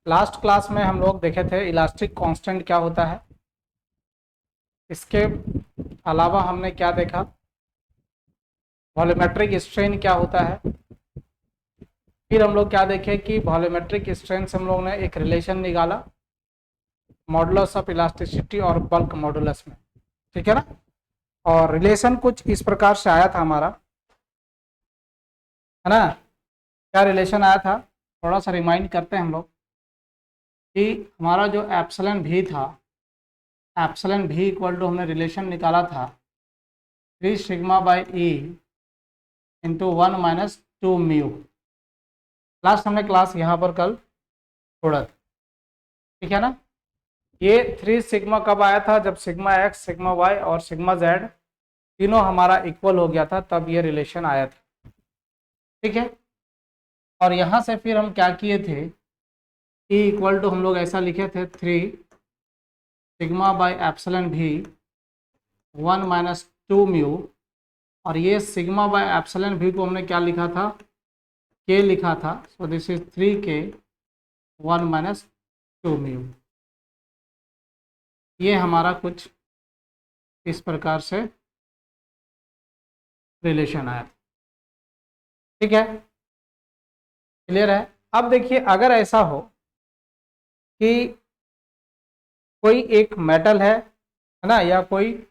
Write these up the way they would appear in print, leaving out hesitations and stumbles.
Last class में हम लोग देखे थे इलास्टिक कांस्टेंट क्या होता है। इसके अलावा हमने क्या देखा, वॉल्यूमेट्रिक स्ट्रेन क्या होता है। फिर हम लोग क्या देखे कि वॉल्यूमेट्रिक स्ट्रेन से हम लोग ने एक रिलेशन निकाला मॉडुलस ऑफ इलास्टिसिटी और बल्क मॉडुलस में, ठीक है ना। और रिलेशन कुछ इस प्रकार से आया था हमारा, है ना। क्या रिलेशन आया था, थोड़ा सा रिमाइंड करते हैं हम लोग कि हमारा जो एप्सिलॉन भी था, एप्सिलॉन भी इक्वल टू हमने रिलेशन निकाला था 3 sigma by E into 1 - 2 mu. Last हमने क्लास यहाँ पर कल छोड़ा था, ठीक है ना। ये 3 सिग्मा कब आया था, जब सिग्मा एक्स, सिग्मा वाई और सिग्मा जेड तीनों हमारा इक्वल हो गया था, तब ये रिलेशन आया था, ठीक है। और यहाँ से फिर हम क्या किए थे, ई इक्वल टू हम लोग ऐसा लिखे थे 3 सिग्मा बाई एप्सिलॉन भी 1 - 2 म्यू। और ये सिग्मा बाय एप्सिलॉन भी को हमने क्या लिखा था, के लिखा था। सो दिस इज 3k 1 - 2 म्यू। ये हमारा कुछ इस प्रकार से रिलेशन आया, ठीक है, क्लियर है। अब देखिए, अगर ऐसा हो कि कोई एक मेटल है ना, या कोई,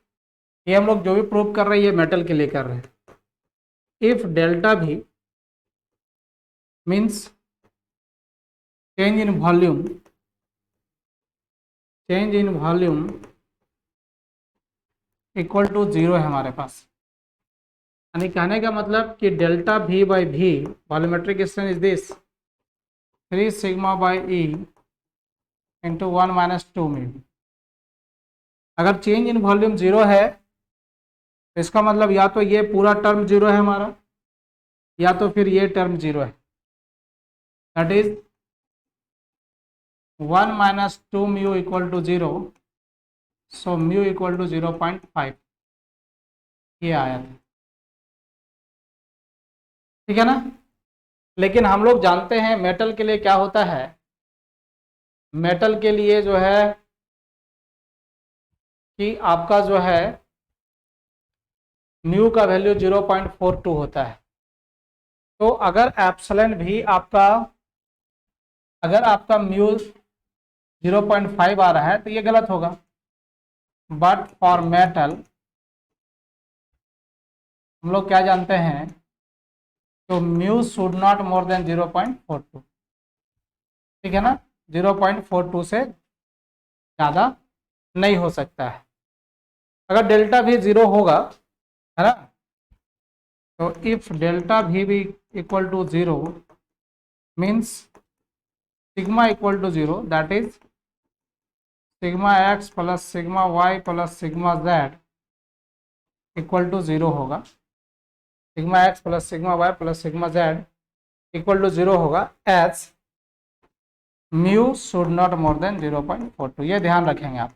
ये हम लोग जो भी प्रूव कर रहे हैं ये मेटल के लिए कर रहे हैं। इफ डेल्टा भी means change in volume, change in volume equal to 0 है हमारे पास। यानी कहने का मतलब कि डेल्टा भी बाई भी volumetric strain is this 3 sigma by E into 1 - 2 mu. अगर चेंज इन वॉल्यूम 0 है तो इसका मतलब या तो ये पूरा टर्म 0 है हमारा, या तो फिर ये टर्म 0 है। That is 1 - 2 mu equal to 0। So mu equal to 0.5 ये आया था, ठीक है ना। लेकिन हम लोग जानते हैं मेटल के लिए क्या होता है, मेटल के लिए जो है कि आपका जो है म्यू का वैल्यू 0.42 होता है। तो अगर एप्सिलॉन भी आपका, अगर आपका म्यू 0.5 आ रहा है तो ये गलत होगा। बट फॉर मेटल हम लोग क्या जानते हैं, तो mu should not more than 0.42, ठीक है ना। 0.42 से ज़्यादा नहीं हो सकता है। अगर डेल्टा भी 0 होगा, है ना, तो if delta V equal to 0 means sigma equal to 0, that is sigma X plus sigma Y plus sigma Z equal to 0 होगा। Sigma X plus sigma Y plus sigma Z equal to 0 होगा as mu should not more than 0.42। ये ध्यान रखेंगे आप,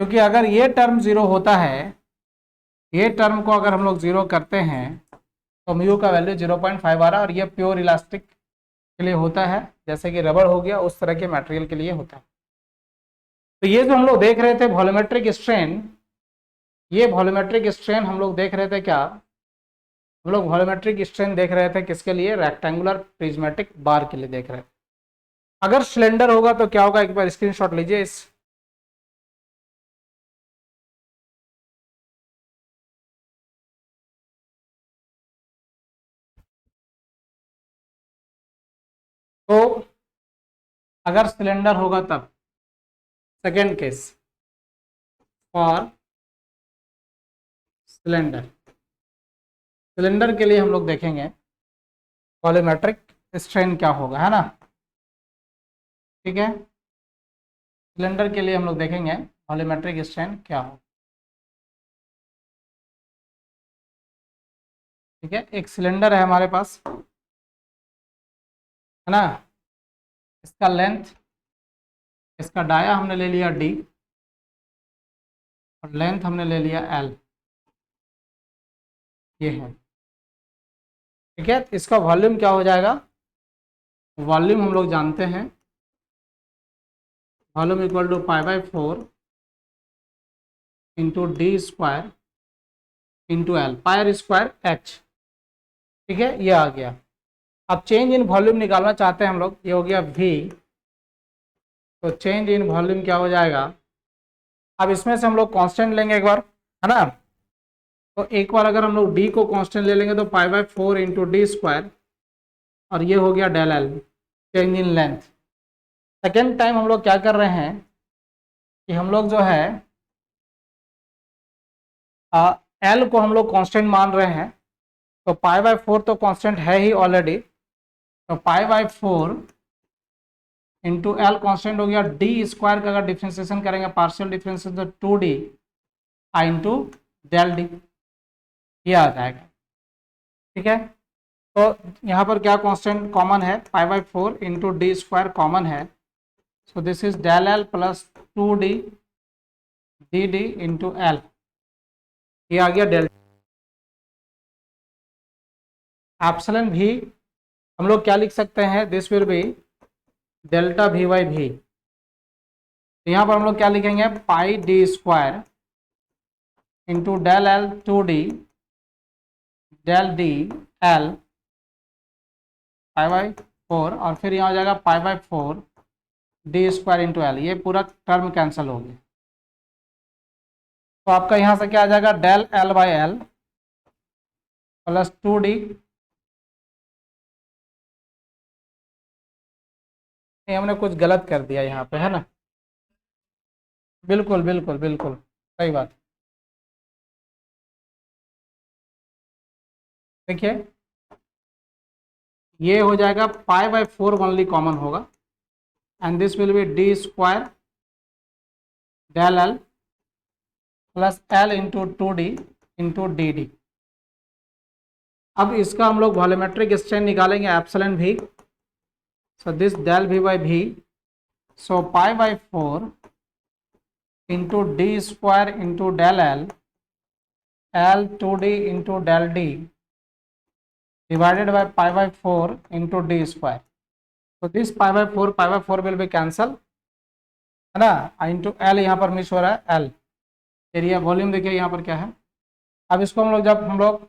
क्योंकि अगर ये term 0 होता है, ये टर्म को अगर हम लोग 0 करते हैं तो म्यू का वैल्यू 0.5 आ रहा है। और ये प्योर इलास्टिक के लिए होता है, जैसे कि रबर हो गया, उस तरह के मटेरियल के लिए होता है। तो ये जो हम लोग देख रहे थे वॉल्यूमेट्रिक स्ट्रेन, ये वॉल्यूमेट्रिक स्ट्रेन हम लोग देख रहे थे क्या, हम लोग वॉल्यूमेट्रिक स्ट्रेन देख रहे थे किसके लिए, रेक्टेंगुलर प्रिज्मेटिक बार के लिए देख रहे थे। अगर सिलेंडर होगा तो क्या होगा, एक बार स्क्रीनशॉट लीजिए इस, तो अगर सिलेंडर होगा तब, second case for cylinder, cylinder के लिए हम लोग देखेंगे वॉल्यूमेट्रिक स्ट्रेन क्या होगा, है ना, ठीक है। सिलेंडर के लिए हम लोग देखेंगे वॉल्यूमेट्रिक स्ट्रेन क्या होगा, ठीक है। एक सिलेंडर है हमारे पास, है ना, इसका लेंथ, इसका डाया हमने ले लिया d और लेंथ हमने ले लिया l, ये है, ठीक है। इसका वॉल्यूम क्या हो जाएगा, वॉल्यूम हम लोग जानते हैं volume equal to π/4 into D square into L, pi r square H. ठीक है, ये आ गया। अब चेंज इन वॉल्यूम निकालना चाहते हैं हम लोग, ये हो गया v, तो चेंज इन वॉल्यूम क्या हो जाएगा। अब इसमें से हम लोग कांस्टेंट लेंगे एक बार, है ना। तो एक बार अगर हम लोग d को कांस्टेंट ले लेंगे तो π/4 इंटू डी स्क्वायर, और ये हो गया del L, change in length. Second time हम लोग क्या कर रहे हैं कि हम लोग जो है एल को हम लोग कांस्टेंट मान रहे हैं, तो π/4 तो कांस्टेंट है ही ऑलरेडी, तो π/4 इंटू एल कांस्टेंट हो गया, डी स्क्वायर का अगर डिफ्रेंसिएशन करेंगे पार्शियल डिफरेंशिएशन तो 2d आई इंटू डेल डी, ये आ जाएगा। ठीक है, तो यहाँ पर क्या कांस्टेंट कॉमन है, π/4 इंटू डी स्क्वायर कॉमन है, so this is del L plus 2d D D into L, ये आ गया डेल। एप्सिलॉन भी हम लोग क्या लिख सकते हैं, this will B delta v/v। तो यहाँ पर हम लोग क्या लिखेंगे, pi D square into del L 2d del D L π/4, और फिर यहाँ हो जाएगा π/4 डी स्क्वायर इंटू एल, ये पूरा टर्म कैंसिल हो गया। तो आपका यहाँ से क्या आ जाएगा, डेल l/l प्लस 2d, हमने कुछ गलत कर दिया यहाँ पे, है ना। बिल्कुल बिल्कुल बिल्कुल सही बात। देखिए ये हो जाएगा π/4 ओनली कॉमन होगा, and this will be D square del L plus L into 2d into D D. अब इसका हम लोग वॉल्यूमेट्रिक स्ट्रेन निकालेंगे, epsilon V, so this del v/v, so π/4 into d square into del l, l 2d into del d divided by π/4 into d square, so this π/4 will be cancel, है ना, into l यहाँ पर miss हो रहा है, l area volume देखिए यहाँ पर क्या है। अब इसको हम लोग जब हम लोग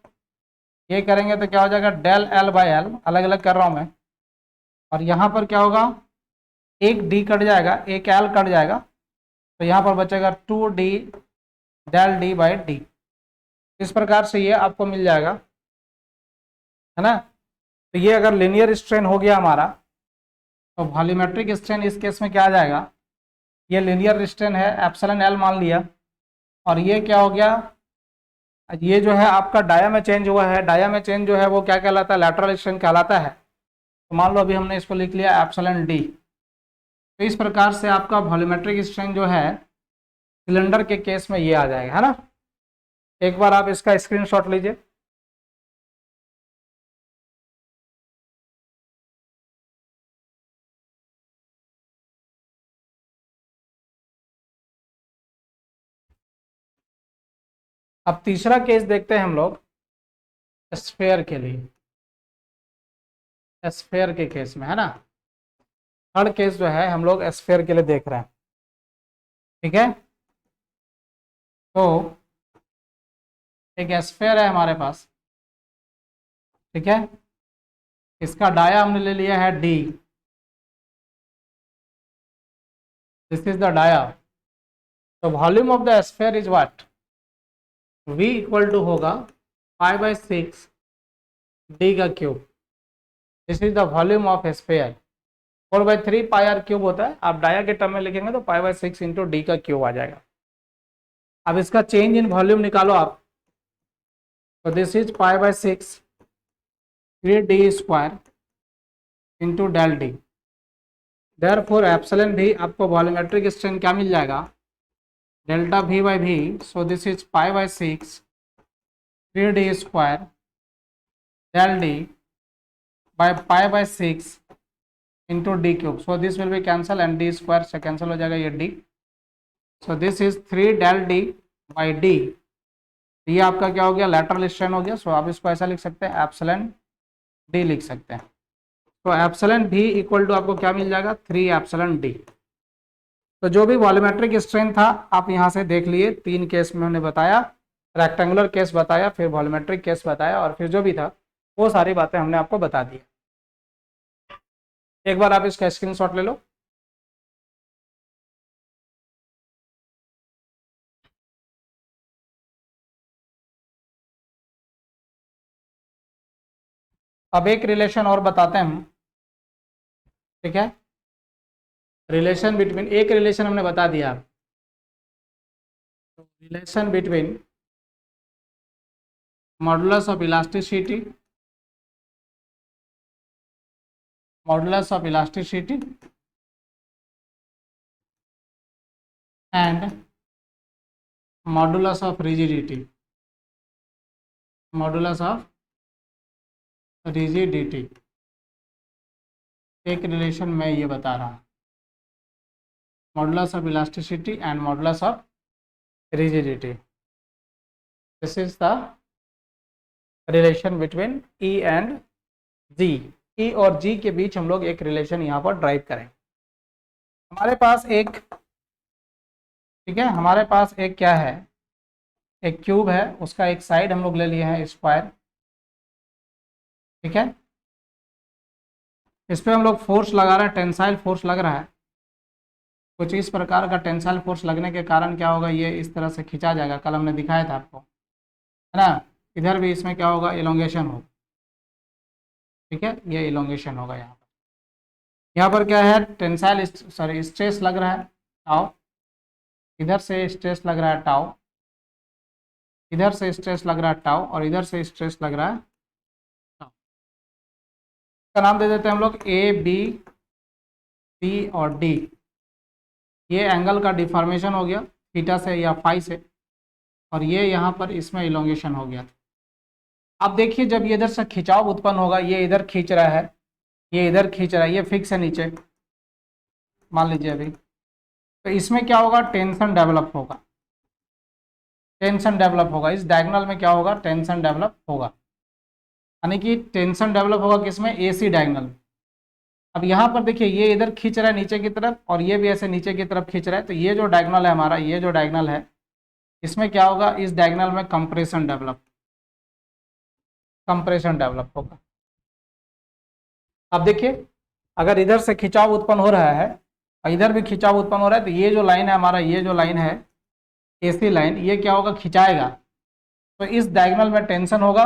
ये करेंगे तो क्या हो जाएगा, डेल l/l, अलग अलग कर रहा हूँ मैं, और यहाँ पर क्या होगा, एक d कट जाएगा, एक l कट जाएगा, तो यहाँ पर बचेगा 2d del d by D. इस प्रकार से ये आपको मिल जाएगा, है ना। तो ये अगर लिनियर स्ट्रेन हो गया हमारा, तो वॉल्यूमेट्रिक स्ट्रेन इस केस में क्या आ जाएगा, ये लिनियर स्ट्रेन है, एप्सिलॉन l मान लिया, और ये क्या हो गया, ये जो है आपका डाया में चेंज हुआ है, डाया में चेंज जो है वो क्या कहलाता है, लैटरल स्ट्रेन कहलाता है। तो मान लो अभी हमने इसको लिख लिया एप्सिलॉन डी। तो इस प्रकार से आपका वॉल्यूमेट्रिक स्ट्रेन जो है सिलेंडर के केस में ये आ जाएगा, है ना। एक बार आप इसका स्क्रीनशॉट लीजिए। अब तीसरा केस देखते हैं हम लोग स्फेयर के लिए, स्फेयर के केस में, है ना। थर्ड केस जो है हम लोग स्फेयर के लिए देख रहे हैं। ठीक है, तो एक स्फेयर है हमारे पास, ठीक है, इसका डाया हमने ले लिया है D, this is the dia. तो volume of the sphere is what, v equal to होगा π/6 d का cube, this is the volume of sphere. 4/3 pi R cube होता है, आप डाया के टर्म में लिखेंगे तो π/6 इंटू डी का क्यूब आ जाएगा। अब इसका चेंज इन वॉल्यूम निकालो आप, तो this is π/6 3d square into del D, therefore epsilon भी आपको वॉल्यूमेट्रिक स्ट्रेन क्या मिल जाएगा, delta v/v, so this is π/6 3d square del D by π/6 into D cube, so this will be cancel and D square से cancel हो जाएगा ये D, so this is 3 del D by D. ये आपका क्या हो गया, लैटरल स्ट्रेन हो गया। सो आप इसको ऐसा लिख सकते हैं, एप्सिलॉन डी लिख सकते हैं। तो एप्सिलॉन भी इक्वल टू आपको क्या मिल जाएगा, 3 एप्सिलॉन डी। तो जो भी वॉल्यूमेट्रिक स्ट्रेन था आप यहाँ से देख लिए, 3 केस में हमने बताया, रेक्टेंगुलर केस बताया, फिर वॉल्यूमेट्रिक केस बताया, और फिर जो भी था वो सारी बातें हमने आपको बता दी। एक बार आप इसका स्क्रीनशॉट ले लो। अब एक रिलेशन और बताते हैं हम, ठीक है। रिलेशन बिटवीन, एक रिलेशन हमने बता दिया, relation between modulus of elasticity, modulus of elasticity and modulus of rigidity, modulus of rigidity. एक रिलेशन मैं ये बता रहा हूँ, modulus of elasticity and modulus of rigidity. This is the relation between E and G. E और G के बीच हम लोग एक रिलेशन यहाँ पर ड्राइव करें। हमारे पास एक, ठीक है, हमारे पास एक क्या है, एक क्यूब है, उसका एक साइड हम लोग ले लिए हैं स्क्वायर, ठीक है। इस पर हम लोग फोर्स लगा रहे हैं, टेंसाइल फोर्स लग रहा है। कुछ इस प्रकार का टेंसाइल फोर्स लगने के कारण क्या होगा, ये इस तरह से खींचा जाएगा, कल हमने दिखाया था आपको, है ना। इधर भी इसमें क्या होगा, इलोंगेशन होगा, ठीक है, ये इलोंगेशन होगा। यहाँ पर क्या है, टेंसाइल सॉरी स्ट्रेस लग रहा है टाउ, इधर से स्ट्रेस लग रहा है टाउ, इधर से स्ट्रेस लग रहा है टाउ, और इधर से स्ट्रेस लग रहा है टाउ। इसका नाम दे देते हैं हम लोग ए बी सी और डी। ये एंगल का डिफॉर्मेशन हो गया थीटा से या फाई से, और ये यहाँ पर इसमें इलोंगेशन हो गया। अब देखिए जब ये इधर से खिंचाव उत्पन्न होगा, ये इधर खींच रहा है, ये इधर खींच रहा है, ये फिक्स है नीचे मान लीजिए अभी, तो इसमें क्या होगा, टेंशन डेवलप होगा, टेंशन डेवलप होगा, इस डायगोनल में क्या होगा, टेंशन डेवलप होगा। यानी कि टेंशन डेवलप होगा किसमें, एसी डायगोनल। अब यहाँ पर देखिए ये इधर खींच रहा है नीचे की तरफ, और ये भी ऐसे नीचे की तरफ खींच रहा है, तो ये जो डायगोनल है हमारा, ये जो डायगोनल है, इसमें क्या होगा, इस डायगोनल में कंप्रेशन डेवलप, कंप्रेशन डेवलप होगा। अब देखिए अगर इधर से खिंचाव उत्पन्न हो रहा है और इधर भी खिंचाव उत्पन्न हो रहा है, तो ये जो लाइन है हमारा, ये जो लाइन है एसी लाइन, ये क्या होगा, खिंचाएगा, तो इस डायगोनल में टेंशन होगा।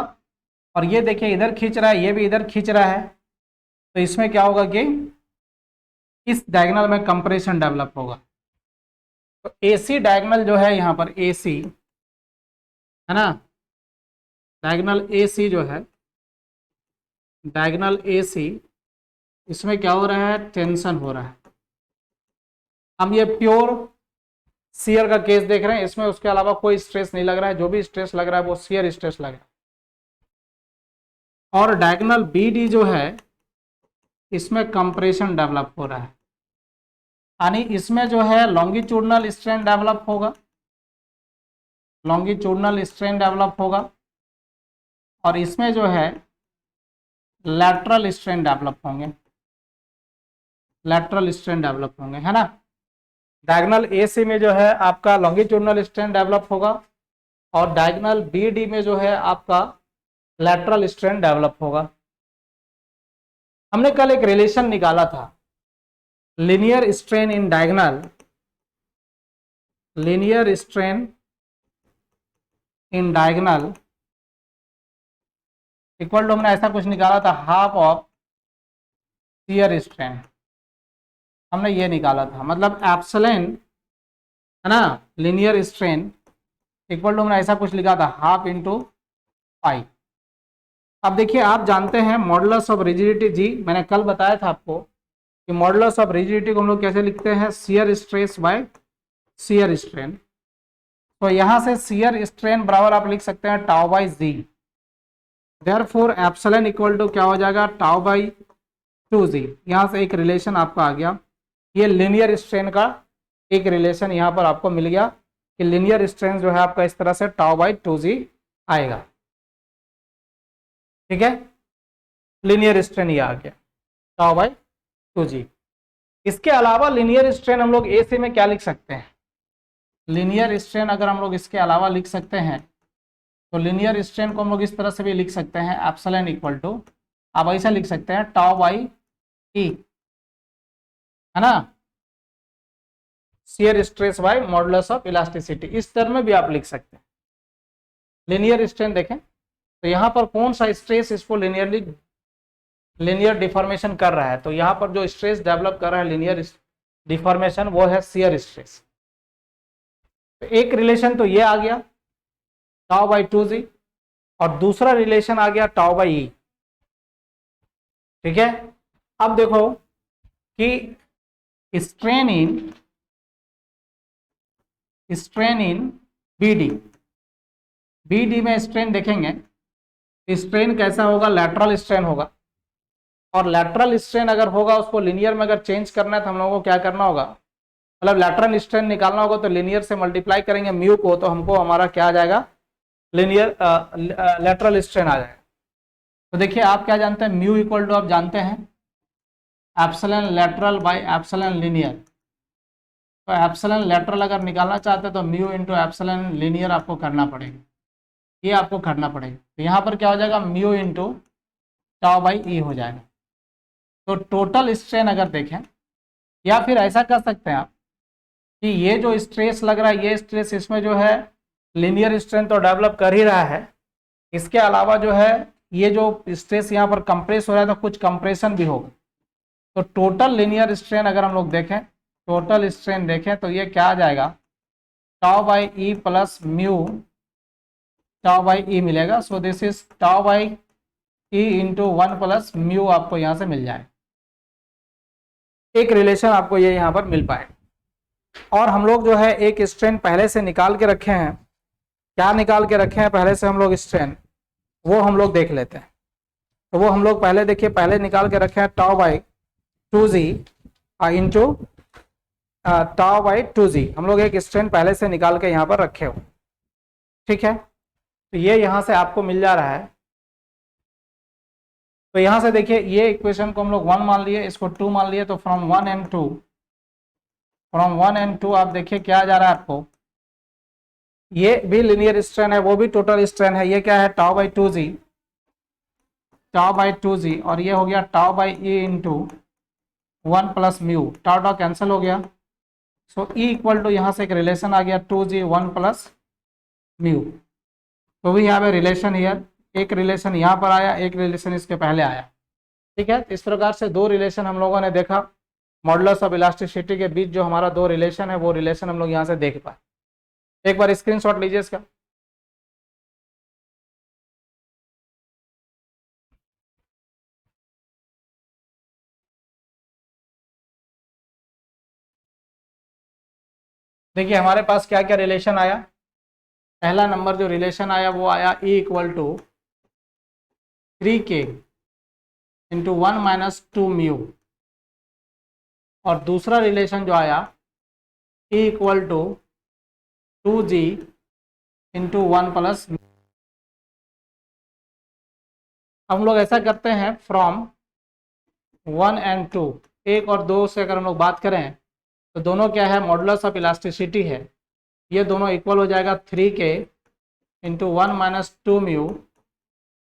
और ये देखिए इधर खींच रहा है, ये भी इधर खींच रहा है, तो इसमें क्या होगा कि इस डायगोनल में कंप्रेशन डेवलप होगा। तो एसी डायगोनल जो है यहाँ पर, एसी है ना, डायगोनल एसी जो है, डायगोनल एसी, इसमें क्या हो रहा है, टेंशन हो रहा है। हम ये प्योर शियर का केस देख रहे हैं, इसमें उसके अलावा कोई स्ट्रेस नहीं लग रहा है, जो भी स्ट्रेस लग रहा है वो शियर स्ट्रेस लग रहा है। और डायगोनल बीडी जो है, इसमें कंप्रेशन डेवलप हो रहा है, यानी इसमें जो है लॉन्गिट्यूडनल स्ट्रेन डेवलप होगा, लॉन्गिट्यूडनल स्ट्रेन डेवलप होगा, और इसमें जो है लैटरल स्ट्रेन डेवलप होंगे, लैटरल स्ट्रेन डेवलप होंगे, है ना। डायगोनल एसी में जो है आपका लॉन्गिट्यूडनल स्ट्रेन डेवलप होगा, और डायगोनल बीडी में जो है आपका लैटरल स्ट्रेन डेवलप होगा। हमने कल एक रिलेशन निकाला था, linear strain in diagonal, linear strain in diagonal equal to, हमने ऐसा कुछ निकाला था, हाफ ऑफ शियर स्ट्रेन, हमने ये निकाला था, मतलब एप्सिलॉन, है ना, लीनियर स्ट्रेन इक्वल टू, हमने ऐसा कुछ लिखा था, हाफ इंटू पाई। अब देखिए आप जानते हैं मॉडुलस ऑफ रिजिडिटी जी, मैंने कल बताया था आपको कि मॉडुलस ऑफ रिजिडिटी को हम लोग कैसे लिखते हैं, shear stress by shear strain. तो यहाँ से शियर स्ट्रेन बराबर आप लिख सकते हैं tau by G, therefore epsilon equal to क्या हो जाएगा, टाउ बाई 2g। यहाँ से एक रिलेशन आपका आ गया, ये लीनियर स्ट्रेन का एक रिलेशन यहाँ पर आपको मिल गया कि लीनियर स्ट्रेन जो है आपका इस तरह से टाउ बाई 2g आएगा, ठीक है। लीनियर स्ट्रेन ये आ गया टाउ बाई 2g। इसके अलावा लीनियर स्ट्रेन हम लोग AC में क्या लिख सकते हैं, लीनियर स्ट्रेन अगर हम लोग इसके अलावा लिख सकते हैं तो लीनियर स्ट्रेन को हम लोग इस तरह से भी लिख सकते हैं, एप्सिलॉन इक्वल टू, आप ऐसा लिख सकते हैं टाउ बाई ई, है ना, shear stress by modulus of elasticity, इस टर्म में भी आप लिख सकते हैं। लीनियर स्ट्रेन देखें तो यहाँ पर कौन सा स्ट्रेस इसको लीनियर डिफॉर्मेशन कर रहा है, तो यहाँ पर जो स्ट्रेस डेवलप कर रहा है लीनियर डिफॉर्मेशन वो है शियर स्ट्रेस। तो एक रिलेशन तो ये आ गया टाउ बाई 2g, और दूसरा रिलेशन आ गया टाउ बाई ई। ठीक है, अब देखो कि स्ट्रेन इन BD में स्ट्रेन देखेंगे, स्ट्रेन कैसा होगा, लैटरल स्ट्रेन होगा, और लैटरल स्ट्रेन अगर होगा उसको लिनियर में अगर चेंज करना है तो हम लोगों को क्या करना होगा, मतलब लैटरल स्ट्रेन निकालना होगा तो लिनियर से मल्टीप्लाई करेंगे म्यू को, तो हमको हमारा क्या आ जाएगा, लिनियर लैटरल स्ट्रेन आ जाएगा। तो देखिए आप क्या जानते हैं, म्यू इक्वल टू आप जानते हैं epsilon lateral by epsilon linear. तो एप्सिलॉन लैटरल अगर निकालना चाहते हैं तो म्यू इंटू एप्सिलॉन लिनियर आपको करना पड़ेगा, ये आपको करना पड़ेगा। तो यहाँ पर क्या हो जाएगा, म्यू इंटू टाउ बाई ई हो जाएगा। तो टोटल स्ट्रेन अगर देखें, या फिर ऐसा कर सकते हैं आप कि ये जो स्ट्रेस लग रहा है, ये स्ट्रेस इसमें जो है लिनियर स्ट्रेन तो डेवलप कर ही रहा है, इसके अलावा जो है ये जो स्ट्रेस यहाँ पर कंप्रेस हो रहा है तो कुछ कंप्रेशन भी होगा। तो टोटल लिनियर स्ट्रेन अगर हम लोग देखें, टोटल स्ट्रेन देखें तो ये क्या आ जाएगा, tau by E plus mu tau by E मिलेगा। So this is tau by E into 1 plus mu आपको यहाँ से मिल जाए, एक रिलेशन आपको ये यहाँ पर मिल पाए। और हम लोग जो है एक स्ट्रेन पहले से निकाल के रखे हैं, क्या निकाल के रखे हैं पहले से हम लोग स्ट्रेन, वो हम लोग देख लेते हैं। तो वो हम लोग पहले देखिए, पहले निकाल के रखे हैं tau by 2g into tau by 2g, हम लोग एक स्ट्रेन पहले से निकाल के यहाँ पर रखे हो। ठीक है, तो ये यहाँ से आपको मिल जा रहा है। तो यहाँ से देखिए ये इक्वेशन को हम लोग 1 मान लिए, इसको 2 मान लिए, तो फ्रॉम 1 एंड 2 आप देखिए क्या आ जा रहा है आपको, ये भी लिनियर स्ट्रेन है, वो भी टोटल स्ट्रेन है। ये क्या है, टाउ बाई 2g, और ये हो गया tau by E into 1 plus mu, tau cancel हो गया। सो ई इक्वल टू यहाँ से एक रिलेशन आ गया 2g 1 प्लस म्यू। तो भी यहाँ पे रिलेशन हियर, एक रिलेशन यहाँ पर आया, एक रिलेशन इसके पहले आया। ठीक है, इस प्रकार से दो रिलेशन हम लोगों ने देखा, मॉडुलस ऑफ इलास्टिसिटी के बीच जो हमारा दो रिलेशन है वो रिलेशन हम लोग यहाँ से देख पाए। एक बार स्क्रीनशॉट लीजिए इसका। देखिए हमारे पास क्या क्या रिलेशन आया। पहला नंबर जो रिलेशन आया वो आया E equal to 3k into 1 minus 2 mu, और दूसरा रिलेशन जो आया E equal to 2g into 1 plus. हम लोग ऐसा करते हैं फ्रॉम 1 एंड 2, 1 और 2 से अगर हम लोग बात करें तो दोनों क्या है, मॉडुलस ऑफ इलास्टिसिटी है, ये दोनों इक्वल हो जाएगा 3k into 1 minus 2 mu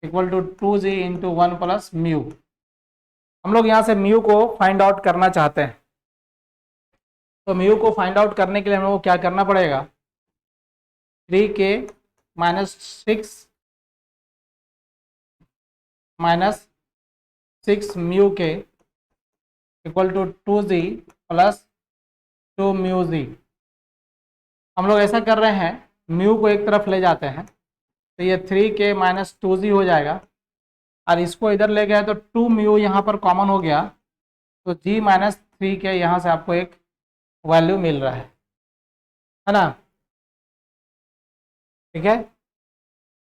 equal to 2g into 1 plus mu. हम लोग यहाँ से म्यू को फाइंड आउट करना चाहते हैं, तो म्यू को फाइंड आउट करने के लिए हम लोग को क्या करना पड़ेगा, 3k minus 6 mu K equal to 2g plus 2 mu G. हम लोग ऐसा कर रहे हैं, म्यू को एक तरफ ले जाते हैं तो ये 3k माइनस 2g हो जाएगा, और इसको इधर ले गए तो 2 म्यू यहाँ पर कॉमन हो गया, तो g माइनस 3k यहाँ से आपको एक वैल्यू मिल रहा है ना। ठीक है,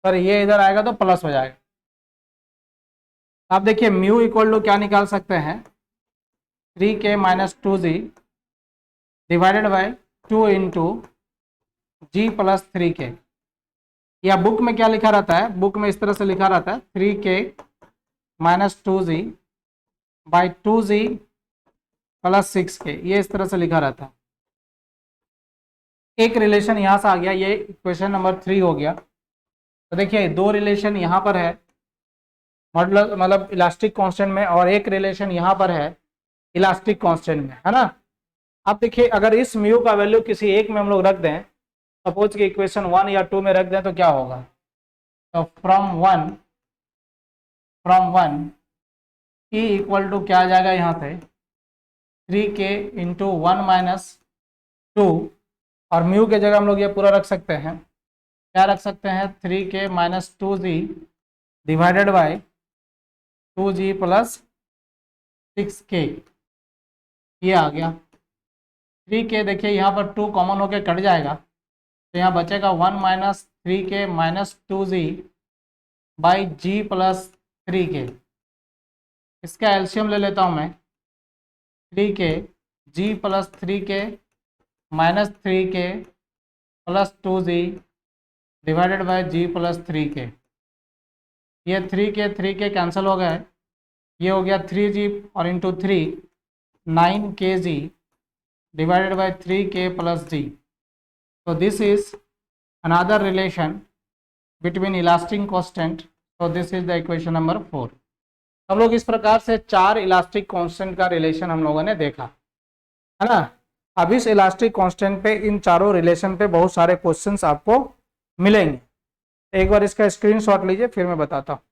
पर ये इधर आएगा तो प्लस हो जाएगा। आप देखिए म्यू इक्वल टू क्या निकाल सकते हैं, 3k minus 2g divided by 2 into G plus 3k, या बुक में क्या लिखा रहता है, बुक में इस तरह से लिखा रहता है 3k minus 2g by 2g plus 6k, ये इस तरह से लिखा रहता है। एक रिलेशन यहां से आ गया, ये इक्वेशन नंबर 3 हो गया। तो देखिए दो रिलेशन यहाँ पर है मॉडुलस मतलब इलास्टिक कांस्टेंट में, और एक रिलेशन यहाँ पर है इलास्टिक कांस्टेंट में, है ना। अब देखिए अगर इस म्यू का वैल्यू किसी एक में हम लोग रख दें, सपोज कि इक्वेशन 1 या 2 में रख दें, तो क्या होगा? तो from one E equal to क्या आ जाएगा यहाँ से 3k इंटू 1 - 2, और म्यू के जगह हम लोग ये पूरा रख सकते हैं, क्या रख सकते हैं 3k - 2g divided bye 2g plus 6k, ये आ गया। 3k देखिए यहाँ पर 2 कॉमन होके कट जाएगा, तो यहाँ बचेगा 1 - 3k - 2g by ji plus 3k। इसका एलसीएम ले लेता हूँ मैं, 3k G plus 3k minus 3k plus 2g divided by G plus 3k। ये 3k कैंसिल हो गए, ये हो गया 3g और into 3 9kg divided by 3k plus g। तो this is another relation between elastic constant. तो this is the equation number 4। हम लोग इस प्रकार से 4 इलास्टिक कांस्टेंट का रिलेशन हम लोगों ने देखा, है ना। अब इस इलास्टिक कांस्टेंट पे, इन चारों रिलेशन पे बहुत सारे क्वेश्चंस आपको मिलेंगे। एक बार इसका स्क्रीनशॉट लीजिए, फिर मैं बताता हूँ।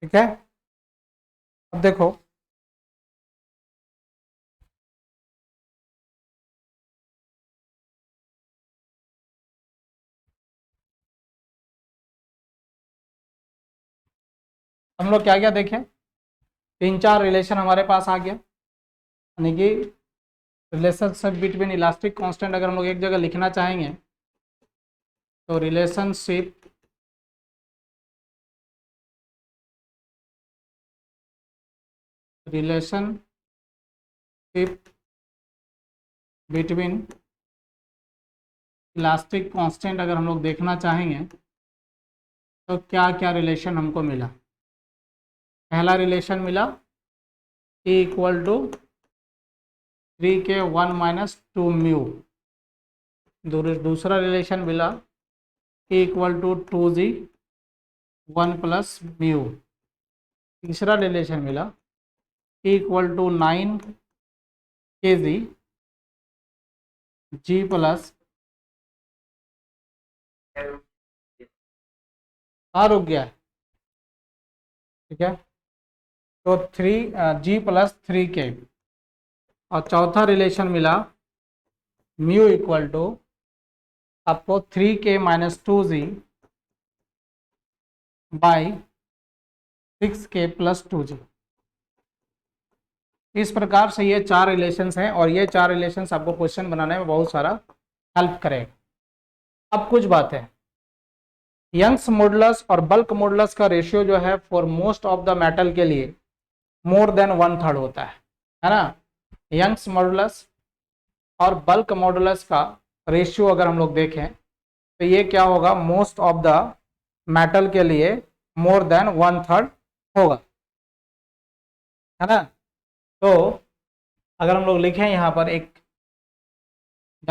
ठीक है, अब देखो हम लोग क्या क्या देखें, 3-4 रिलेशन हमारे पास आ गया, यानी कि रिलेशनशिप बिटवीन इलास्टिक कांस्टेंट अगर हम लोग एक जगह लिखना चाहेंगे, तो रिलेशनशिप बिटवीन इलास्टिक कांस्टेंट अगर हम लोग देखना चाहेंगे, तो क्या क्या रिलेशन हमको मिला। पहला रिलेशन मिला E equal to 3k 1 - 2 mu. दूसरा रिलेशन मिला E equal to 2g 1 plus mu. तीसरा रिलेशन मिला E equal to 9kg g plus, रुक गया है, ठीक है, तो 3g प्लस 3k। और चौथा रिलेशन मिला म्यू इक्वल टू आपको 3k - 2g by 6k plus 2g। इस प्रकार से ये 4 रिलेशंस हैं, और ये 4 रिलेशंस आपको क्वेश्चन बनाने में बहुत सारा हेल्प करेगा। अब कुछ बात है, यंग्स मॉडुलस और बल्क मॉडुलस का रेशियो जो है for most of the metal के लिए मोर देन 1/3 होता है ना। यंग्स मॉडुलस और बल्क मॉडुलस का रेशियो अगर हम लोग देखें, तो ये क्या होगा, मोस्ट ऑफ द मेटल के लिए मोर देन 1/3 होगा, है ना। तो अगर हम लोग लिखें यहाँ पर एक the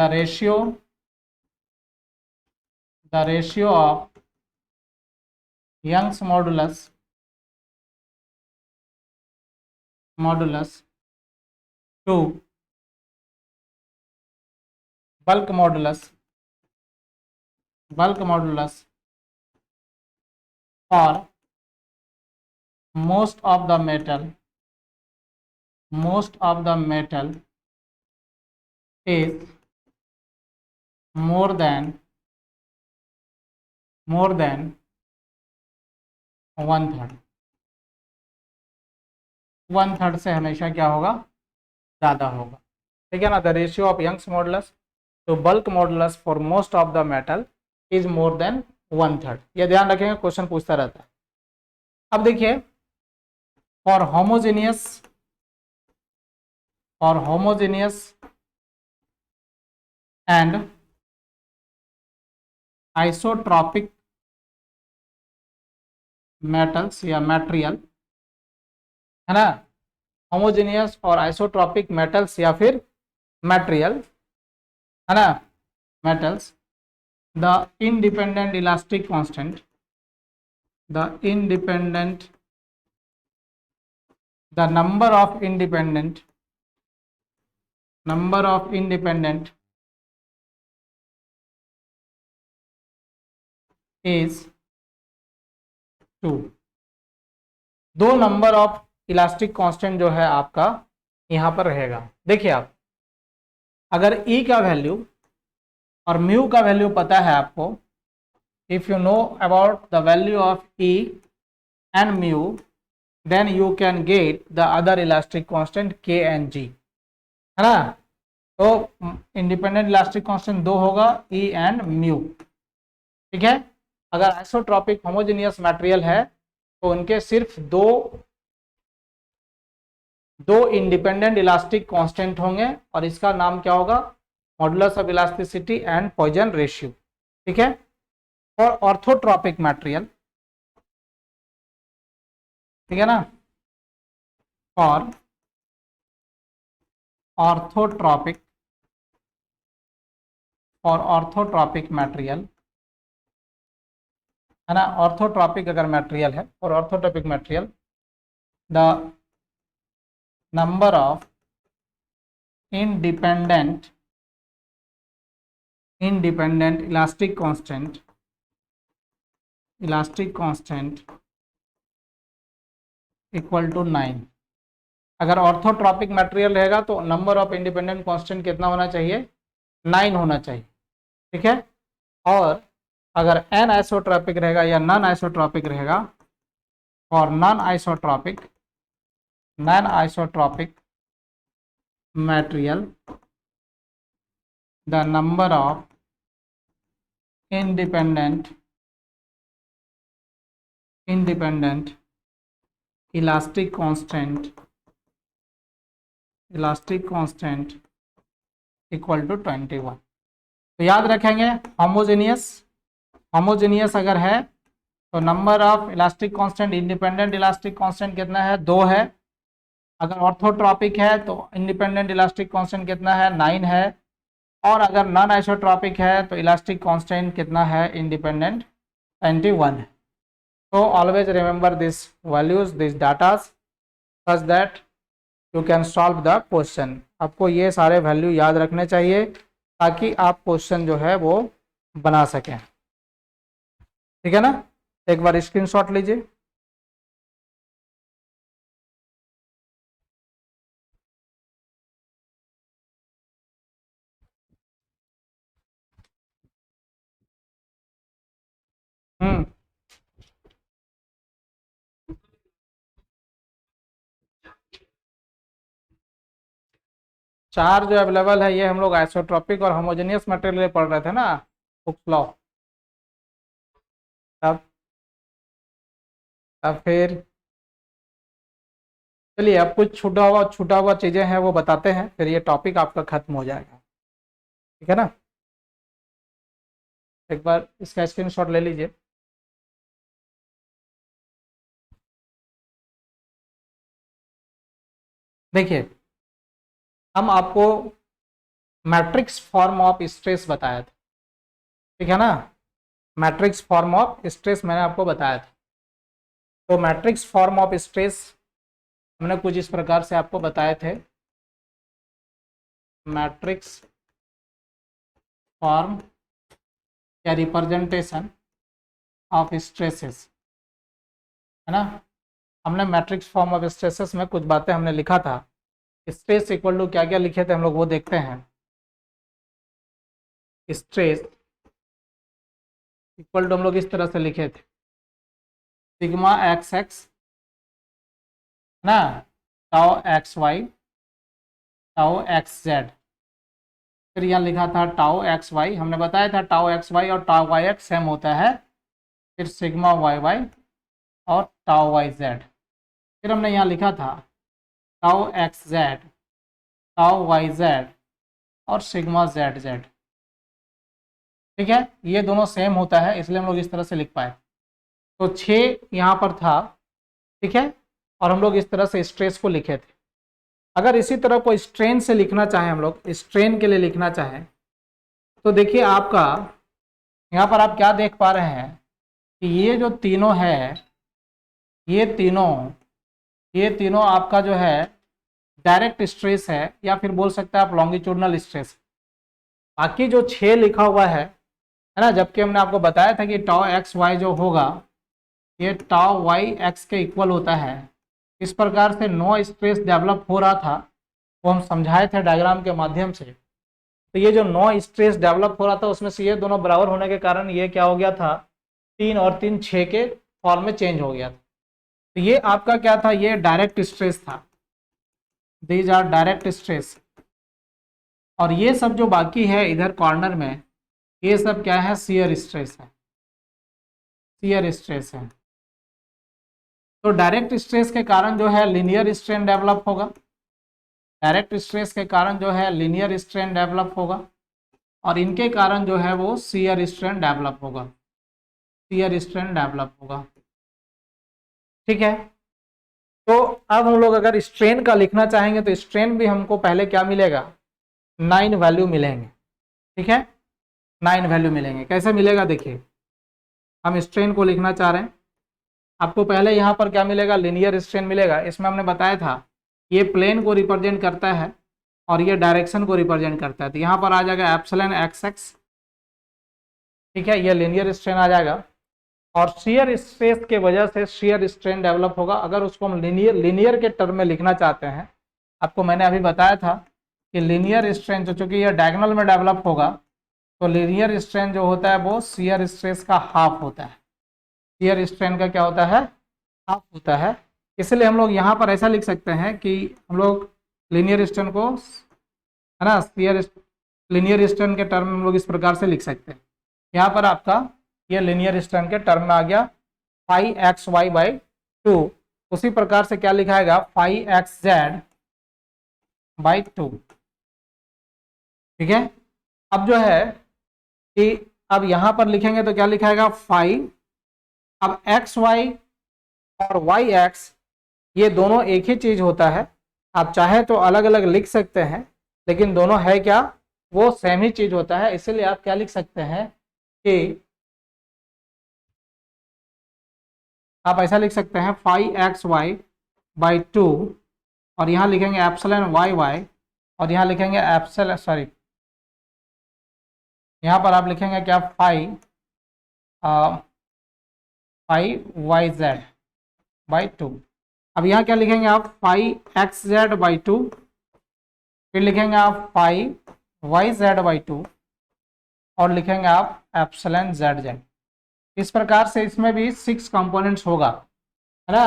ratio of Young's modulus to bulk modulus for most of the metal is more than 1/3। 1/3 से हमेशा क्या होगा, ज़्यादा होगा, ठीक है ना। The ratio of Young's modulus to bulk modulus for most of the metal is more than 1/3। ये ध्यान रखेंगे, क्वेश्चन पूछता रहता है। अब देखिए, for homogeneous and isotropic metals या मटेरियल, है ना, होमोजेनियस और आइसोट्रॉपिक मेटल्स या फिर मटेरियल, है ना, metals, the independent elastic constant, the number of independent is 2। दो नंबर ऑफ इलास्टिक कांस्टेंट जो है आपका यहां पर रहेगा। देखिए, आप अगर ई का वैल्यू और म्यू का वैल्यू पता है आपको, if you know about the value of E and mu, then you can get the other elastic constant K and G, है ना। तो इंडिपेंडेंट इलास्टिक कांस्टेंट दो होगा, ई एंड म्यू, ठीक है। अगर आइसोट्रॉपिक होमोजेनियस मटेरियल है तो उनके सिर्फ दो इंडिपेंडेंट इलास्टिक कांस्टेंट होंगे, और इसका नाम क्या होगा, modulus of elasticity and Poisson ratio, ठीक है। और ऑर्थोट्रॉपिक मटेरियल, ठीक है ना, और ऑर्थोट्रॉपिक मटेरियल, है ना, ऑर्थोट्रॉपिक अगर मटेरियल है, और orthotropic material, the number of independent elastic constant equal to 9। अगर ऑर्थोट्रॉपिक मटेरियल रहेगा तो नंबर ऑफ इंडिपेंडेंट कांस्टेंट कितना होना चाहिए, 9 होना चाहिए, ठीक है। और अगर एन आइसोट्रॉपिक रहेगा या नॉन आइसोट्रॉपिक रहेगा, और non isotropic material, the number of independent elastic constant equal to 21। तो याद रखेंगे, होमोजेनियस अगर है तो number of elastic constant, independent elastic constant कितना है, 2 है। अगर ऑर्थोट्रॉपिक है तो इंडिपेंडेंट इलास्टिक कांस्टेंट कितना है, 9 है। और अगर नॉन आइसोट्रॉपिक है तो इलास्टिक कांस्टेंट कितना है, इंडिपेंडेंट, 21 है। So always remember this values, these datas, such that you can solve the question। आपको ये सारे वैल्यू याद रखने चाहिए ताकि आप क्वेश्चन जो है वो बना सकें, ठीक है ना। एक बार स्क्रीनशॉट लीजिए। चार जो अवेलेबल है ये हम लोग आइसोट्रॉपिक और होमोजेनियस मटेरियल पढ़ रहे थे ना, हुक्स लॉ। अब फिर चलिए, अब कुछ छूटा हुआ चीजें हैं वो बताते हैं, फिर ये टॉपिक आपका खत्म हो जाएगा, ठीक है ना। एक बार इसका स्क्रीनशॉट ले लीजिए। देखिए, हम आपको मैट्रिक्स फॉर्म ऑफ स्ट्रेस बताया था, ठीक है ना। मैट्रिक्स फॉर्म ऑफ स्ट्रेस मैंने आपको बताया था। तो मैट्रिक्स फॉर्म ऑफ स्ट्रेस हमने कुछ इस प्रकार से आपको बताए थे। मैट्रिक्स फॉर्म या रिप्रेजेंटेशन ऑफ स्ट्रेसेस, है ना। हमने मैट्रिक्स फॉर्म ऑफ स्ट्रेसेस में कुछ बातें हमने लिखा था। स्ट्रेस इक्वल टू क्या क्या लिखे थे हम लोग, वो देखते हैं। स्ट्रेस इक्वल टू हम लोग इस तरह से लिखे थे, सिग्मा एक्स एक्स, ना, tau X Y, tau X Z, फिर यहाँ लिखा था टाउ एक्स वाई, हमने बताया था टाउ एक्स वाई और टाउ वाई एक्स सेम होता है। फिर सिग्मा वाई वाई और टाउ वाई जेड। फिर हमने यहाँ लिखा था tau X Z, tau Y Z और सिग्मा जेड जेड। ठीक है, ये दोनों सेम होता है इसलिए हम लोग इस तरह से लिख पाए। तो 6 यहाँ पर था, ठीक है, और हम लोग इस तरह से स्ट्रेस को लिखे थे। अगर इसी तरह को स्ट्रेन से लिखना चाहें, हम लोग स्ट्रेन के लिए लिखना चाहें, तो देखिए आपका यहाँ पर आप क्या देख पा रहे हैं कि ये जो तीनों है, ये तीनों आपका जो है डायरेक्ट स्ट्रेस है, या फिर बोल सकते हैं आप लॉन्गिट्यूडनल स्ट्रेस। बाकी जो 6 लिखा हुआ है ना, जबकि हमने आपको बताया था कि टाउ एक्स वाई जो होगा ये टाउ वाई एक्स के इक्वल होता है। इस प्रकार से नो स्ट्रेस डेवलप हो रहा था, वो हम समझाए थे डायग्राम के माध्यम से। तो ये जो नो स्ट्रेस डेवलप हो रहा था उसमें से ये दोनों बराबर होने के कारण ये क्या हो गया था, 3 और 3 6 के फॉर्म में चेंज हो गया था। तो ये आपका क्या था, ये डायरेक्ट स्ट्रेस था, दीज आर डायरेक्ट स्ट्रेस। और ये सब जो बाकी है इधर कॉर्नर में, ये सब क्या है, शियर स्ट्रेस है, शियर स्ट्रेस है। तो डायरेक्ट स्ट्रेस के कारण जो है लीनियर स्ट्रेन डेवलप होगा, डायरेक्ट स्ट्रेस के कारण जो है लीनियर स्ट्रेन डेवलप होगा, और इनके कारण जो है वो शियर स्ट्रेन डेवलप होगा, शियर स्ट्रेन डेवलप होगा। ठीक है, तो अब हम लोग अगर स्ट्रेन का लिखना चाहेंगे तो स्ट्रेन भी हमको पहले क्या मिलेगा, 9 वैल्यू मिलेंगे। ठीक है, 9 वैल्यू मिलेंगे। कैसे मिलेगा, देखिए हम स्ट्रेन को लिखना चाह रहे हैं, आपको पहले यहाँ पर क्या मिलेगा, लीनियर स्ट्रेन मिलेगा। इसमें हमने बताया था ये प्लेन को रिप्रेजेंट करता है और ये डायरेक्शन को रिप्रेजेंट करता है, तो यहाँ पर आ जाएगा एप्सिलॉन एक्स एक्स। ठीक है, ये लीनियर स्ट्रेन आ जाएगा, और शियर स्ट्रेस के वजह से शियर स्ट्रेन डेवलप होगा। अगर उसको हम लीनियर के टर्म में लिखना चाहते हैं, आपको मैंने अभी बताया था कि लीनियर स्ट्रेन जो चूंकि ये डायगोनल में डेवलप होगा, तो लीनियर स्ट्रेन जो होता है वो शियर स्ट्रेस का हाफ होता है, शियर स्ट्रेन का क्या होता है, हाफ होता है। इसलिए हम लोग यहाँ पर ऐसा लिख सकते हैं कि हम लोग लीनियर स्ट्रेन को, है ना, शियर लीनियर स्ट्रेन के टर्म में हम लोग इस प्रकार से लिख सकते हैं। यहाँ पर आपका ये लीनियर स्ट्रेन के टर्म में आ गया फाइव एक्स वाई बाई 2। उसी प्रकार से क्या लिखाएगा, फाइव एक्स जेड बाई 2। ठीक है, अब जो है कि अब यहाँ पर लिखेंगे तो क्या लिखाएगा, 5। अब एक्स वाई और वाई एक्स ये दोनों एक ही चीज होता है, आप चाहे तो अलग अलग लिख सकते हैं, लेकिन दोनों है क्या, वो सेम ही चीज होता है। इसलिए आप क्या लिख सकते हैं कि आप ऐसा लिख सकते हैं 5xy बाई 2, और यहाँ लिखेंगे एप्सिलॉन वाई वाई, और यहाँ लिखेंगे एप्सिलॉन, सॉरी यहाँ पर आप लिखेंगे क्या, 5y z बाई 2। अब यहाँ क्या लिखेंगे आप, 5xz बाई 2, फिर लिखेंगे आप 5yz बाई 2, और लिखेंगे आप एप्सिलॉन zz। इस प्रकार से इसमें भी 6 कंपोनेंट्स होगा, है ना,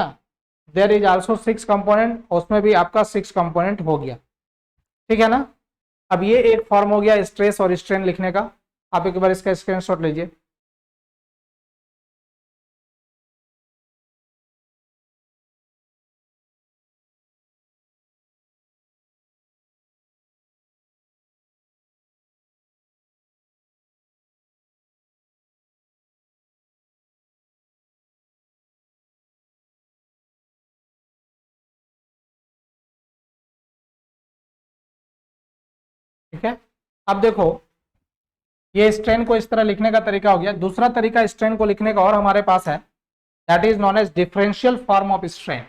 देयर इज आल्सो 6 कंपोनेंट, उसमें भी आपका 6 कंपोनेंट हो गया। ठीक है ना। अब ये एक फॉर्म हो गया स्ट्रेस और स्ट्रेन लिखने का, आप एक बार इसका स्क्रीनशॉट लीजिए। ठीक है, अब देखो ये स्ट्रेन को इस तरह लिखने का तरीका हो गया। दूसरा तरीका स्ट्रेन को लिखने का और हमारे पास है, that is known as differential form of strain.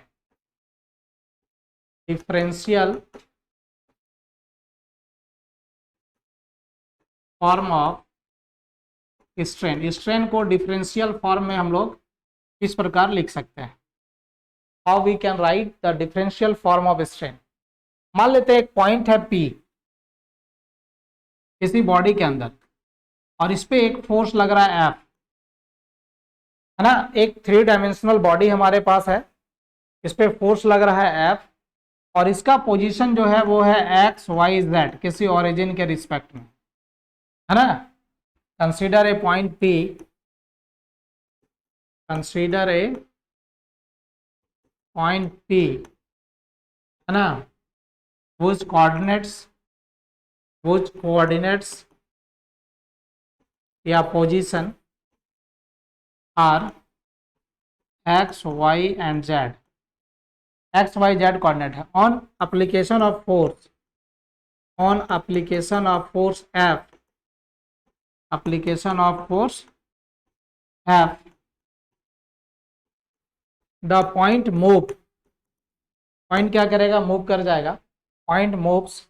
Differential form of strain, strain को डिफरेंशियल फॉर्म में हम लोग इस प्रकार लिख सकते हैं। How we can write the differential form of strain. मान लेते हैं एक पॉइंट है P किसी बॉडी के अंदर, और इस पे एक फोर्स लग रहा है F, है ना, एक 3 डायमेंशनल बॉडी हमारे पास है, इस पे फोर्स लग रहा है F, और इसका पोजीशन जो है वो है एक्स वाई जेड किसी ओरिजिन के रिस्पेक्ट में। है ना। Consider a point P, consider a point P, है ना, whose coordinates या position are X Y and Z, X Y Z coordinate है। On application of force, on application of force F, application of force F, the point move, point क्या करेगा, move कर जाएगा, point moves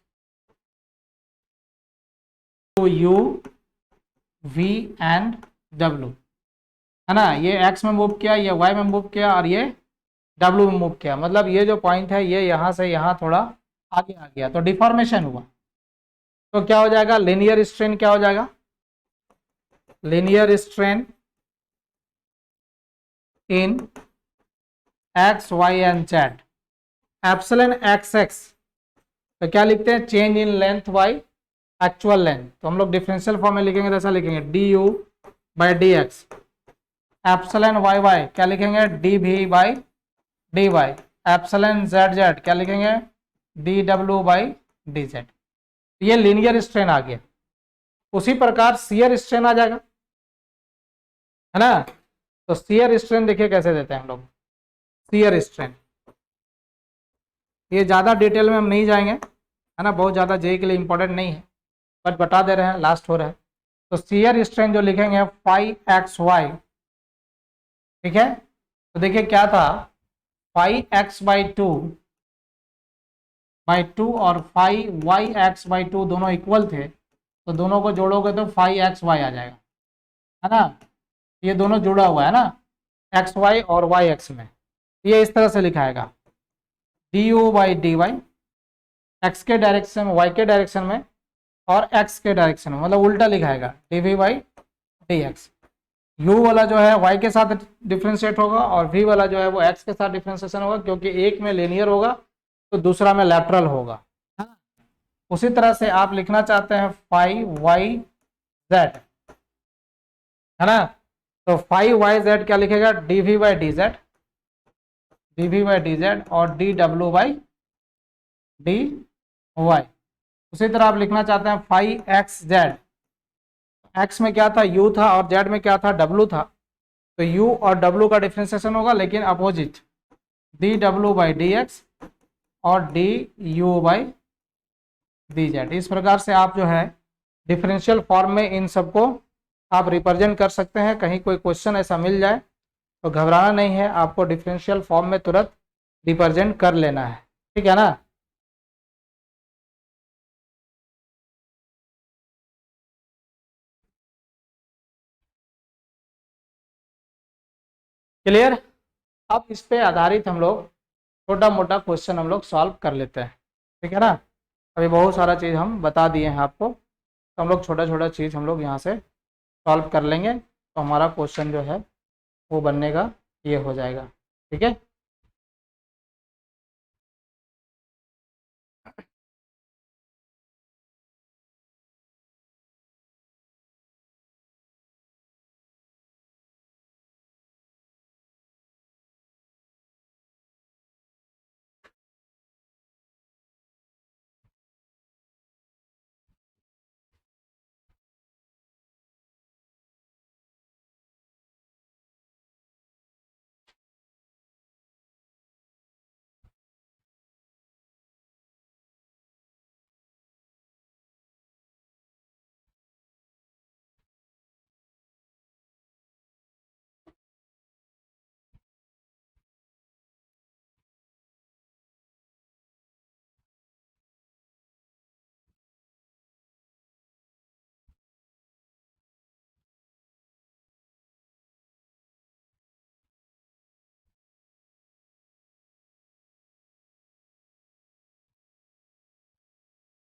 to U V and W, है ना। ये x में move किया, ये वाई में मूव किया और ये डब्ल्यू में मूव किया, मतलब ये जो पॉइंट है ये यहाँ से यहाँ थोड़ा आगे आ गया, तो डिफॉर्मेशन हुआ। तो क्या हो जाएगा, लीनियर स्ट्रेन क्या हो जाएगा, linear strain in X Y and Z, epsilon X X, तो क्या लिखते हैं, change in length by actual length, तो हम लोग डिफरेंशियल फॉर्म में लिखेंगे तो ऐसा लिखेंगे D U by D X, epsilon Y Y क्या लिखेंगे, D V by D Y, epsilon Z Z क्या लिखेंगे, D W by D Z. ये लीनियर स्ट्रेन आ गया। उसी प्रकार शियर स्ट्रेन आ जाएगा, है ना। तो शियर स्ट्रेन देखिए कैसे देते हैं हम लोग, शियर स्ट्रेन, ये ज़्यादा डिटेल में हम नहीं जाएंगे, है ना, बहुत ज़्यादा जे के लिए इंपॉर्टेंट नहीं है, बट बता दे रहे हैं, लास्ट हो रहा है। तो शियर स्ट्रेन जो लिखेंगे फाई एक्स वाई, ठीक है, तो देखिए क्या था, फाई एक्स बाई टू और phi Y X by two दोनों इक्वल थे, तो दोनों को जोड़ोगे तो फाई एक्स वाई आ जाएगा, है ना। ये दोनों जुड़ा हुआ है ना, एक्स वाई और वाई एक्स में, ये इस तरह से लिखाएगा D U by D Y, X के डायरेक्शन में, वाई के डायरेक्शन में और एक्स के डायरेक्शन में, मतलब उल्टा लिखाएगा D V by D X. U वाला जो है वाई के साथ डिफ्रेंशिएट होगा और वी वाला जो है वो एक्स के साथ डिफ्रेंशिएशन होगा, क्योंकि एक में लीनियर होगा तो दूसरा में लैटरल होगा। उसी तरह से आप लिखना चाहते हैं फाई वाई जेड, है ना, तो फाई वाई जेड क्या लिखेगा, D V by D Z, D V by D Z और D W by D Y. उसी तरह आप लिखना चाहते हैं फाई एक्स जेड, एक्स में क्या था, यू था और जेड में क्या था, डब्ल्यू था, तो यू और डब्ल्यू का डिफ्रेंसिएशन होगा लेकिन opposite, D W by D X और D U by D Z. इस प्रकार से आप जो है डिफरेंशियल फॉर्म में इन सबको आप रिप्रेजेंट कर सकते हैं। कहीं कोई क्वेश्चन ऐसा मिल जाए तो घबराना नहीं है, आपको डिफरेंशियल फॉर्म में तुरंत रिप्रेजेंट कर लेना है, ठीक है ना। क्लियर। अब इस पे आधारित हम लोग छोटा मोटा क्वेश्चन हम लोग सॉल्व कर लेते हैं, ठीक है ना। अभी बहुत सारा चीज़ हम बता दिए हैं आपको, तो हम लोग छोटा छोटा चीज़ हम लोग यहाँ से सॉल्व कर लेंगे, तो हमारा क्वेश्चन जो है वो बनने का ये हो जाएगा, ठीक है।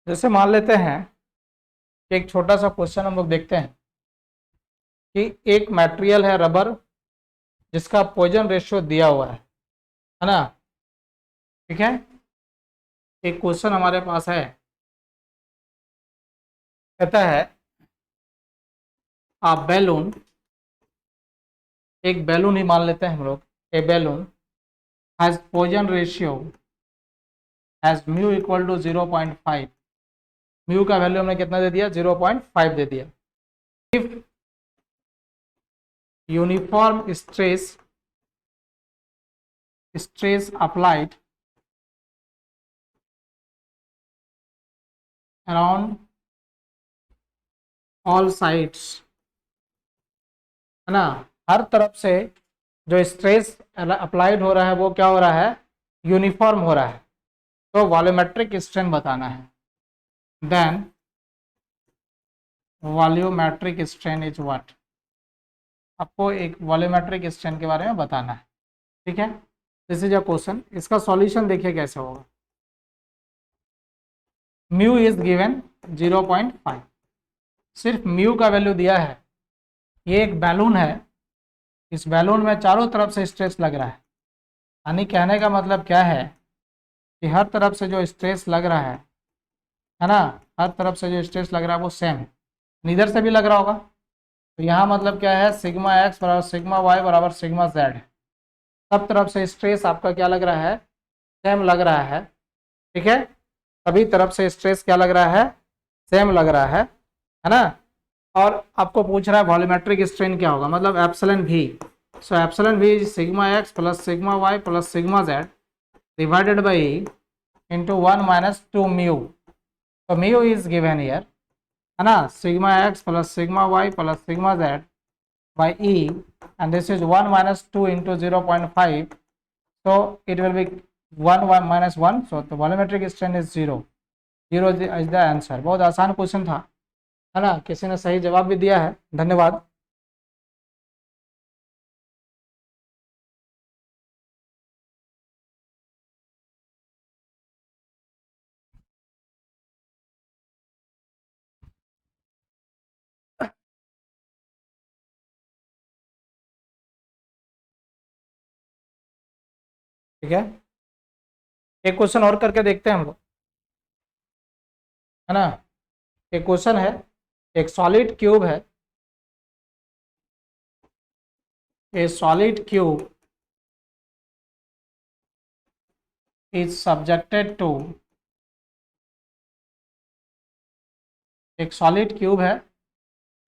जैसे मान लेते हैं कि एक छोटा सा क्वेश्चन हम लोग देखते हैं कि एक मटेरियल है रबर, जिसका पॉइजन रेशियो दिया हुआ है ना, ठीक है। एक क्वेश्चन हमारे पास है, कहता है अ बैलून, एक बैलून ही मान लेते हैं हम लोग, a balloon has Poisson ratio has mu equal to 0.5, mu का वैल्यू हमने कितना दे दिया, 0.5 दे दिया। If uniform stress applied around all sides, है ना, हर तरफ से जो स्ट्रेस अप्लाइड हो रहा है वो क्या हो रहा है, यूनिफॉर्म हो रहा है, तो वॉल्यूमेट्रिक स्ट्रेन बताना है। Then volumetric strain is what, आपको एक वॉल्यूमेट्रिक स्ट्रेन के बारे में बताना है। ठीक है, दिस इज अ क्वेश्चन, इसका सॉल्यूशन देखिए कैसे होगा। म्यू इज गिवन 0.5, सिर्फ म्यू का वैल्यू दिया है। ये एक बैलून है, इस बैलून में चारों तरफ से स्ट्रेस लग रहा है, यानी कहने का मतलब क्या है कि हर तरफ से जो स्ट्रेस लग रहा है ना, हर तरफ से जो स्ट्रेस लग रहा है वो सेम है, इधर से भी लग रहा होगा। तो यहाँ मतलब क्या है, सिग्मा एक्स बराबर सिग्मा वाई बराबर सिग्मा जेड है, सब तरफ से स्ट्रेस आपका क्या लग रहा है, सेम लग रहा है। ठीक है, सभी तरफ से स्ट्रेस क्या लग रहा है, सेम लग रहा है ना। और आपको पूछ रहा है वॉल्यूमेट्रिक स्ट्रेन क्या होगा, मतलब epsilon V, so epsilon V is sigma X plus sigma Y plus sigma Z divided by into 1 minus 2 mu, तो म्यू इज गिवन हियर, है ना, sigma X plus sigma Y plus sigma Z by E, and this is 1 minus 2 into 0.5, so it will be 1 minus 1, so the volumetric strain is 0 is the answer। बहुत आसान question था, है ना, किसी ने सही जवाब भी दिया है, धन्यवाद। ठीक है, एक क्वेश्चन और करके देखते हैं हम लोग, है ना। एक क्वेश्चन है, एक सॉलिड क्यूब है, a solid cube is subjected to, एक सॉलिड क्यूब है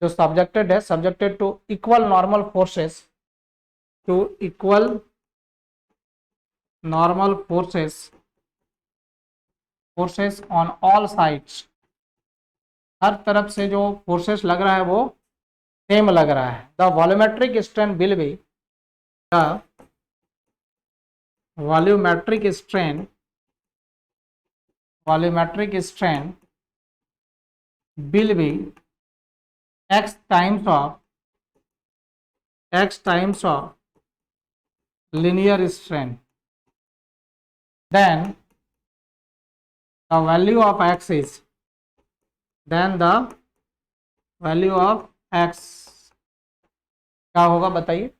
जो subjected to equal normal forces, to equal normal forces on all sides, हर तरफ से जो फोर्सेस लग रहा है वो सेम लग रहा है। The volumetric strain will be, the volumetric strain will be x times of linear strain, then the value of x is, then the value of x क्या होगा बताइए।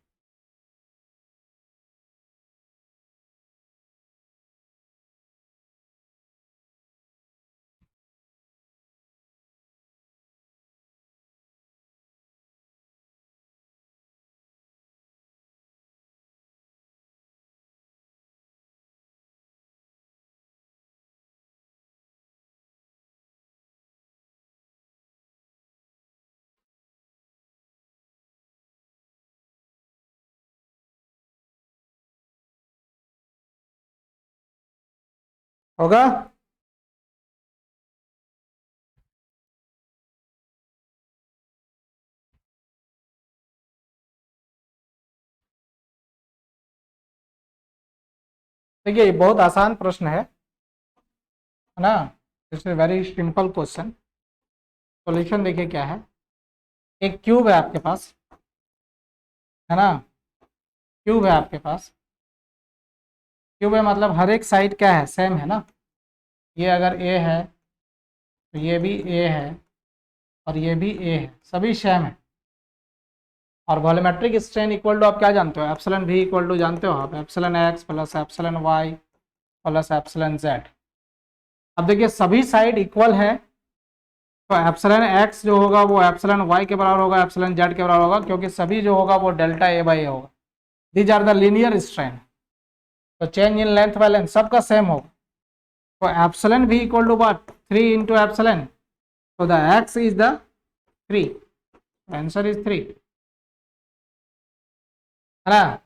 होगा, देखिए ये बहुत आसान प्रश्न है ना, it's a very simple question. Solution देखिए क्या है, एक क्यूब है आपके पास, है ना, क्यूब है आपके पास, क्यूब है मतलब हर एक साइड क्या है, सेम है ना, ये अगर ए है तो ये भी ए है और ये भी ए है, सभी सेम है। और वॉल्यूमेट्रिक स्ट्रेन इक्वल टू आप क्या जानते हो, एप्सिलॉन भी इक्वल टू जानते हो आप, epsilon X plus epsilon Y plus epsilon Z. अब देखिए सभी साइड इक्वल है, तो एप्सिलॉन एक्स जो होगा वो एप्सिलॉन वाई के बराबर होगा, एप्सिलॉन जेड के बराबर होगा, क्योंकि सभी जो होगा वो डेल्टा ए बाई ए होगा। These are the linear strain. तो change in length by length सबका सेम होगा। तो एप्सिलॉन भी equal to what 3 into epsilon, so the x is the 3, answer is 3 है ना।